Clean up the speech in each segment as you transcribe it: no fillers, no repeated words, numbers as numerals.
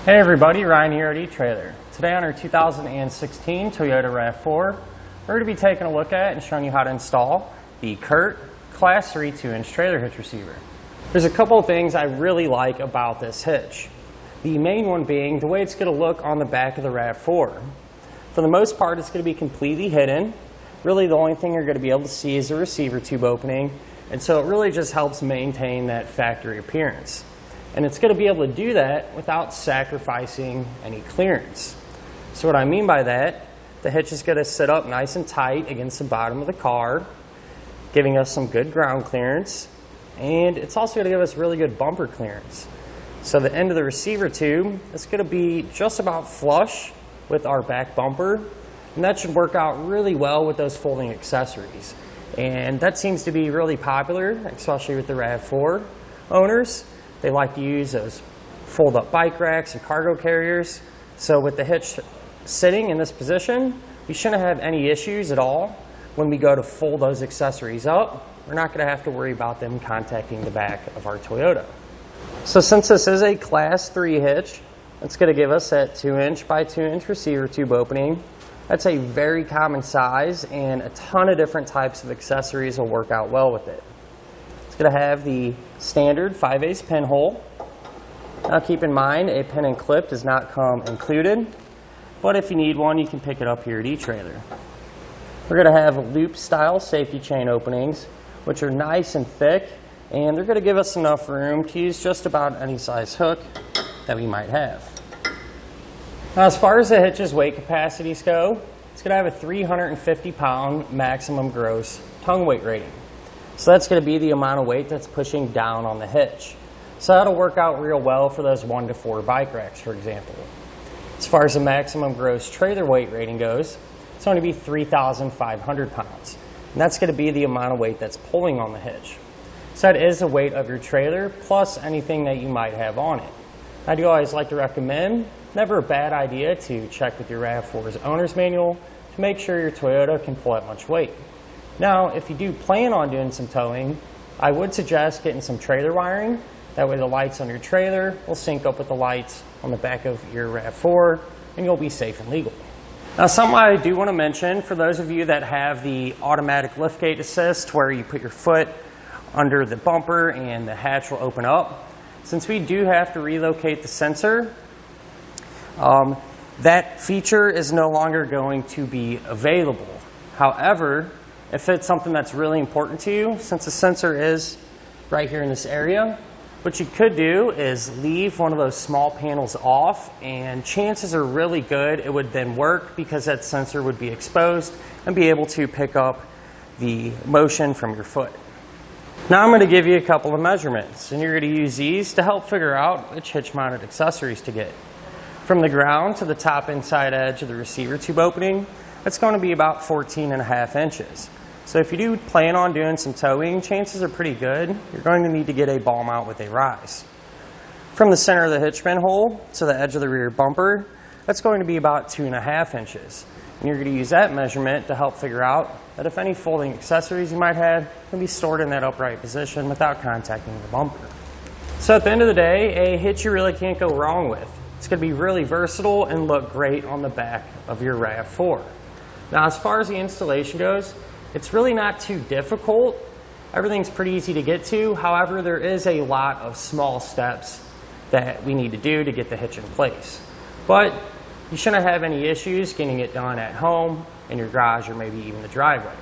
Hey everybody, Ryan here at eTrailer. Today on our 2016 Toyota RAV4, we're going to be taking a look at and showing you how to install the CURT Class 3 2-inch trailer hitch receiver. There's a couple of things I really like about this hitch. The main one being the way it's going to look on the back of the RAV4. For the most part, it's going to be completely hidden. Really, the only thing you're going to be able to see is the receiver tube opening, and so it really just helps maintain that factory appearance. And it's going to be able to do that without sacrificing any clearance. So what I mean by that, the hitch is going to sit up nice and tight against the bottom of the car, giving us some good ground clearance, and it's also going to give us really good bumper clearance. So the end of the receiver tube is going to be just about flush with our back bumper, and that should work out really well with those folding accessories. And that seems to be really popular, especially with the RAV4 owners. They like to use those fold-up bike racks and cargo carriers. So with the hitch sitting in this position, we shouldn't have any issues at all when we go to fold those accessories up. We're not going to have to worry about them contacting the back of our Toyota. So since this is a Class 3 hitch, it's going to give us that 2-inch by 2-inch receiver tube opening. That's a very common size, and a ton of different types of accessories will work out well with it. It's going to have the standard 5/8 pinhole. Now keep in mind, a pin and clip does not come included, but if you need one, you can pick it up here at eTrailer. We're going to have loop style safety chain openings, which are nice and thick, and they're going to give us enough room to use just about any size hook that we might have. Now, as far as the hitch's weight capacities go, it's going to have a 350-pound maximum gross tongue weight rating. So that's going to be the amount of weight that's pushing down on the hitch. So that'll work out real well for those 1 to 4 bike racks, for example. As far as the maximum gross trailer weight rating goes, it's going to be 3,500 pounds. And that's going to be the amount of weight that's pulling on the hitch. So that is the weight of your trailer plus anything that you might have on it. I do always like to recommend, never a bad idea to check with your RAV4's owner's manual to make sure your Toyota can pull that much weight. Now, if you do plan on doing some towing, I would suggest getting some trailer wiring. That way the lights on your trailer will sync up with the lights on the back of your RAV4, and you'll be safe and legal. Now, something I do want to mention, for those of you that have the automatic liftgate assist, where you put your foot under the bumper and the hatch will open up, since we do have to relocate the sensor, that feature is no longer going to be available. However, if it's something that's really important to you, since the sensor is right here in this area, what you could do is leave one of those small panels off, and chances are really good it would then work because that sensor would be exposed and be able to pick up the motion from your foot. Now I'm going to give you a couple of measurements, and you're going to use these to help figure out which hitch mounted accessories to get. From the ground to the top inside edge of the receiver tube opening, it's going to be about 14.5 inches. So if you do plan on doing some towing, chances are pretty good you're going to need to get a ball mount with a rise. From the center of the hitch pinhole to the edge of the rear bumper, that's going to be about 2.5 inches. And you're going to use that measurement to help figure out that if any folding accessories you might have can be stored in that upright position without contacting the bumper. So at the end of the day, a hitch you really can't go wrong with. It's going to be really versatile and look great on the back of your RAV4. Now, as far as the installation goes, it's really not too difficult. Everything's pretty easy to get to. However, there is a lot of small steps that we need to do to get the hitch in place. But you shouldn't have any issues getting it done at home, in your garage, or maybe even the driveway.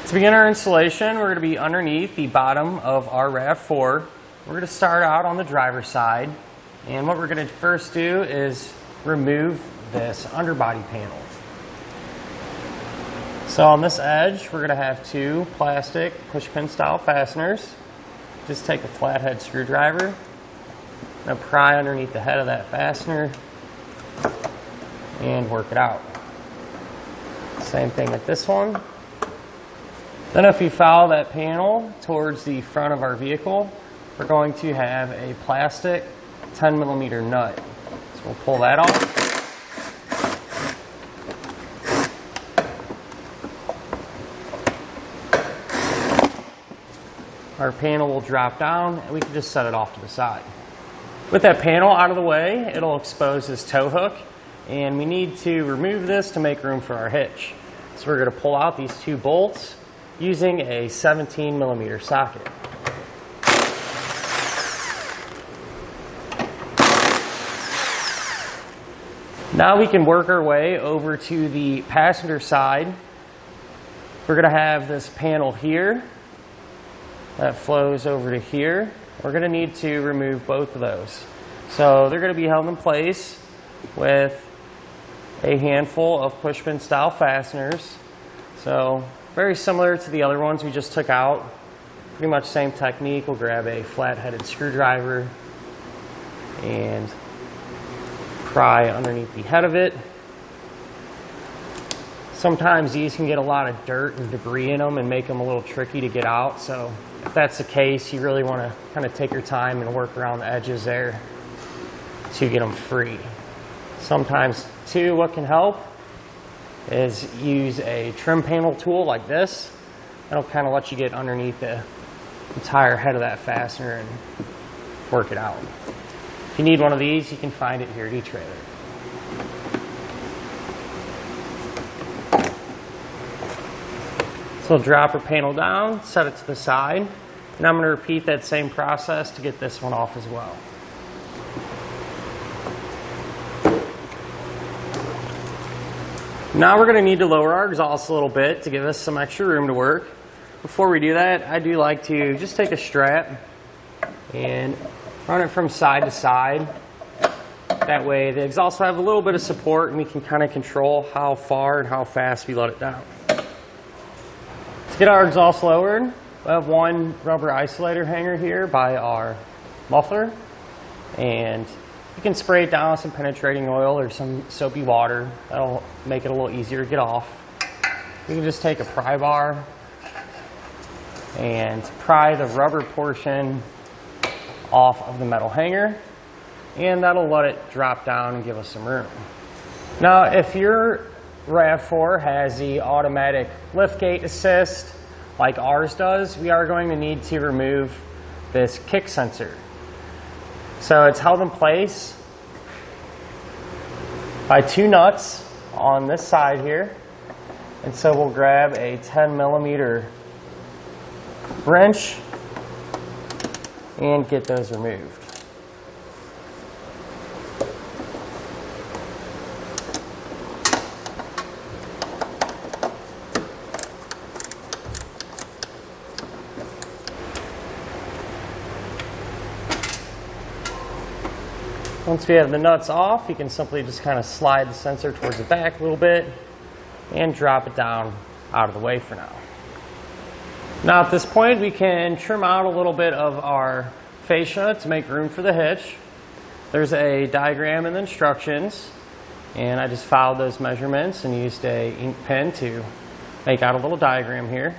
To begin our installation, we're going to be underneath the bottom of our RAV4. We're going to start out on the driver's side. And what we're going to first do is remove this underbody panel. So on this edge, we're going to have 2 plastic pushpin style fasteners. Just take a flathead screwdriver and pry underneath the head of that fastener and work it out. Same thing with this one. Then if you follow that panel towards the front of our vehicle, we're going to have a plastic 10mm nut. So we'll pull that off. Our panel will drop down and we can just set it off to the side. With that panel out of the way, it'll expose this tow hook, and we need to remove this to make room for our hitch. So we're going to pull out these two bolts using a 17mm socket. Now we can work our way over to the passenger side. We're going to have this panel here that flows over to here. We're going to need to remove both of those. So they're going to be held in place with a handful of pushpin style fasteners. So very similar to the other ones we just took out. Pretty much same technique. We'll grab a flat-headed screwdriver and pry underneath the head of it. Sometimes these can get a lot of dirt and debris in them and make them a little tricky to get out. So if that's the case, you really want to kind of take your time and work around the edges there to get them free. Sometimes too, what can help is use a trim panel tool like this. That'll kind of let you get underneath the entire head of that fastener and work it out. If you need one of these, you can find it here at eTrailer. So we'll drop our panel down, set it to the side, and I'm going to repeat that same process to get this one off as well. Now we're going to need to lower our exhaust a little bit to give us some extra room to work. Before we do that, I do like to just take a strap and run it from side to side. That way the exhaust will have a little bit of support and we can kind of control how far and how fast we let it down. To get our exhaust lowered, we have one rubber isolator hanger here by our muffler, and you can spray it down with some penetrating oil or some soapy water. That'll make it a little easier to get off. You can just take a pry bar and pry the rubber portion off of the metal hanger, and that'll let it drop down and give us some room. Now, if your RAV4 has the automatic liftgate assist like ours does, we are going to need to remove this kick sensor. So it's held in place by two nuts on this side here, and so we'll grab a 10mm wrench and get those removed. Once we have the nuts off, you can simply just kind of slide the sensor towards the back a little bit and drop it down out of the way for now. Now at this point, we can trim out a little bit of our fascia to make room for the hitch. There's a diagram in the instructions, and I just followed those measurements and used a ink pen to make out a little diagram here.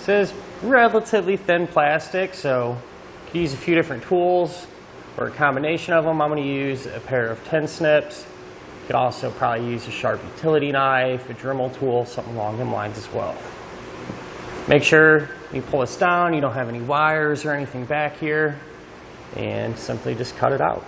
This is relatively thin plastic, so you can use a few different tools or a combination of them. I'm going to use a pair of tin snips. You could also probably use a sharp utility knife, a Dremel tool, something along them lines as well. Make sure you pull this down, you don't have any wires or anything back here, and simply just cut it out.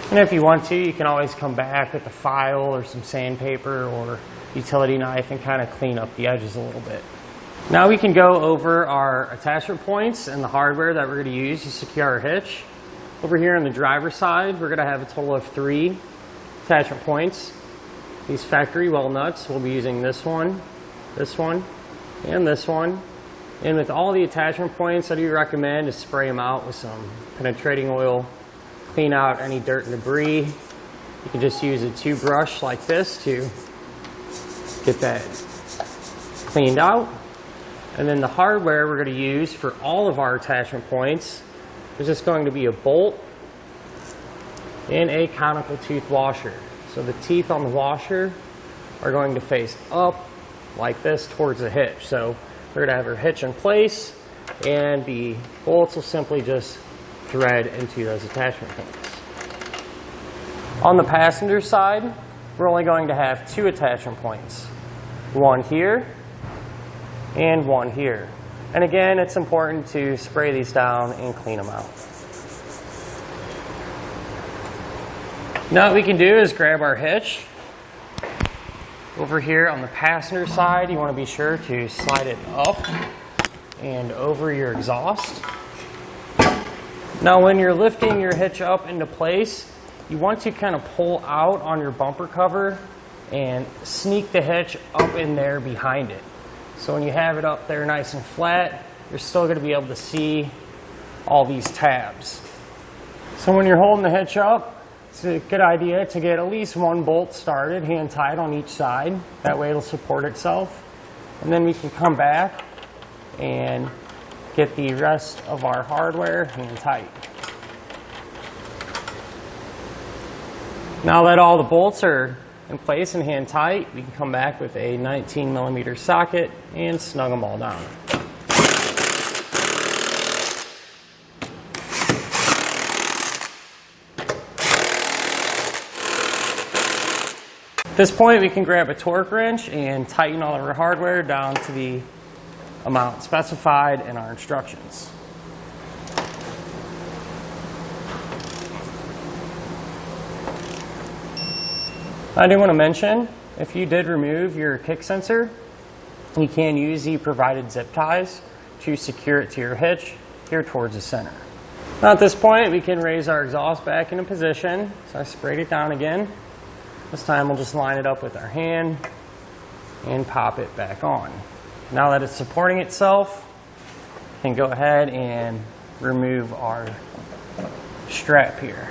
And if you want to, you can always come back with a file or some sandpaper or utility knife and kind of clean up the edges a little bit. Now we can go over our attachment points and the hardware that we're going to use to secure our hitch. Over here on the driver's side, we're going to have a total of 3 attachment points. These factory well nuts, we'll be using this one, and this one. And with all the attachment points, I do recommend to spray them out with some penetrating oil, clean out any dirt and debris. You can just use a tube brush like this to get that cleaned out. And then the hardware we're going to use for all of our attachment points is just going to be a bolt and a conical tooth washer. So the teeth on the washer are going to face up like this towards the hitch. So we're going to have our hitch in place, and the bolts will simply just thread into those attachment points. On the passenger side, we're only going to have 2 attachment points. One here and one here. And again, it's important to spray these down and clean them out. Now what we can do is grab our hitch. Over here on the passenger side, you want to be sure to slide it up and over your exhaust. Now when you're lifting your hitch up into place, you want to kind of pull out on your bumper cover and sneak the hitch up in there behind it. So when you have it up there nice and flat, you're still going to be able to see all these tabs. So when you're holding the hitch up, it's a good idea to get at least one bolt started, hand tied on each side. That way it'll support itself. And then we can come back and get the rest of our hardware hand tight. Now that all the bolts are in place and hand tight, we can come back with a 19mm socket and snug them all down. At this point, we can grab a torque wrench and tighten all of our hardware down to the amount specified in our instructions. I do want to mention, if you did remove your kick sensor, you can use the provided zip ties to secure it to your hitch here towards the center. Now at this point, we can raise our exhaust back into position. So I sprayed it down again. This time we'll just line it up with our hand and pop it back on. Now that it's supporting itself, we can go ahead and remove our strap here.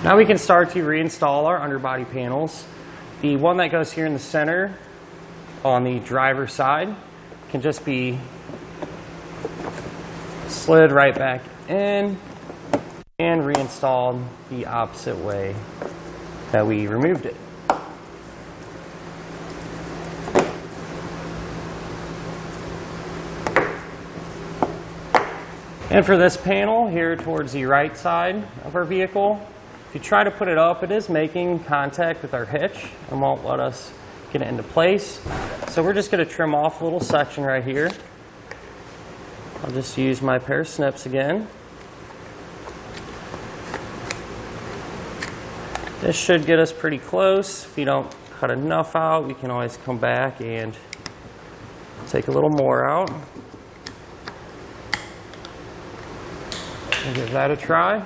Now we can start to reinstall our underbody panels. The one that goes here in the center on the driver's side can just be slid right back in and reinstalled the opposite way that we removed it. And for this panel here towards the right side of our vehicle, if you try to put it up, it is making contact with our hitch and won't let us get it into place. So we're just going to trim off a little section right here. I'll just use my pair of snips again. This should get us pretty close. If you don't cut enough out, we can always come back and take a little more out. And give that a try.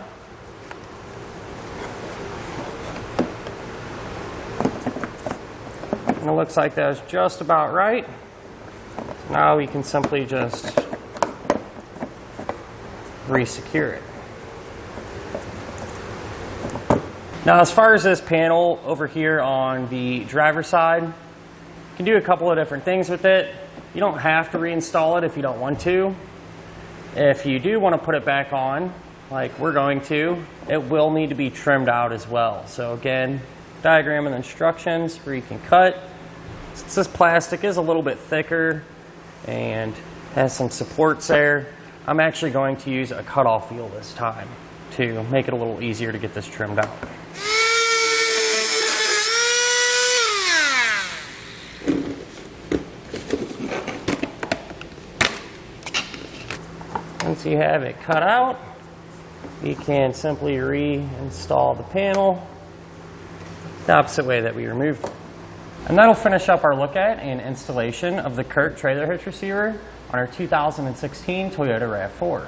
And it looks like that was just about right. Now we can simply just re-secure it. Now as far as this panel over here on the driver's side, you can do a couple of different things with it. You don't have to reinstall it if you don't want to. If you do want to put it back on, like we're going to, it will need to be trimmed out as well. So again, diagram and instructions where you can cut. Since this plastic is a little bit thicker and has some supports there, I'm actually going to use a cutoff wheel this time to make it a little easier to get this trimmed out. Once you have it cut out, you can simply reinstall the panel the opposite way that we removed it. And that'll finish up our look at and installation of the CURT Trailer Hitch Receiver on our 2016 Toyota RAV4.